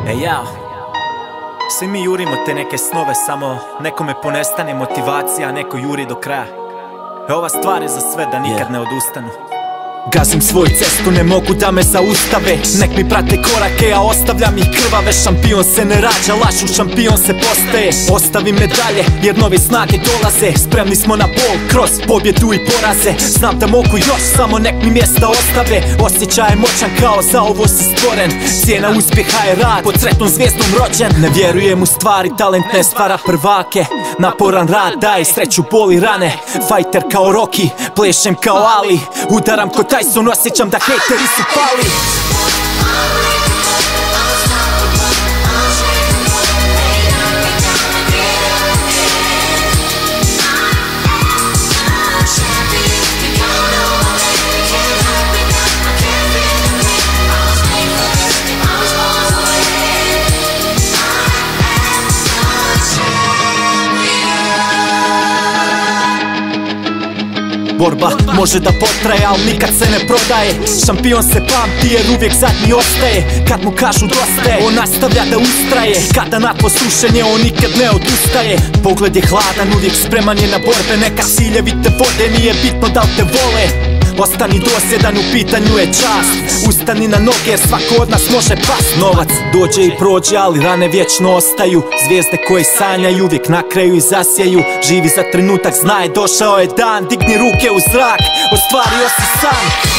Ej jao, svi mi jurimo te neke snove, samo nekome ponestane motivacija, a neko juri do kraja. Ova stvar je za sve da nikad ne odustanu. Gazim svoju cestu, ne mogu da me zaustave. Nek mi prate korake, a ostavljam ih krvave. Šampion se ne rađa, lažu, šampion se postaje. Ostavim medalje, jer nove snage dolaze. Spremni smo na bol, kroz pobjedu i poraze. Znam da mogu još, samo nek mi mjesta ostave. Osjećaj je moćan, kao za ovo si stvoren. Cijena uspjeha je rad, pod sretnom zvijezdom rođen. Ne vjerujem u stvari, talent ne stvara prvake. Naporan rad daje sreću, boli rane. Fajter kao Rocky, plešem kao Ali. Udaram ko Tyson, osjećam da hejteri su pali. Borba može da potraje, al nikad se ne prodaje. Šampion se pamti jer uvijek zadnji ostaje. Kad mu kažu dosta je, on nastavlja da ustraje. Kada na tlo slušenje, on nikad ne odustaje. Pogled je hladan, uvijek spreman je na borbe. Neka ciljevi te vode, nije bitno da li te vole. Ostani dosljedan, u pitanju je čast. Ustani na noge jer svako od nas može past. Novac dođe i prođe, ali rane vječno ostaju. Zvijezde koje sanjaju, uvijek na kraju i zasjaju. Živi za trenutak, znaj došao je dan. Digni ruke u zrak, ostvario si san.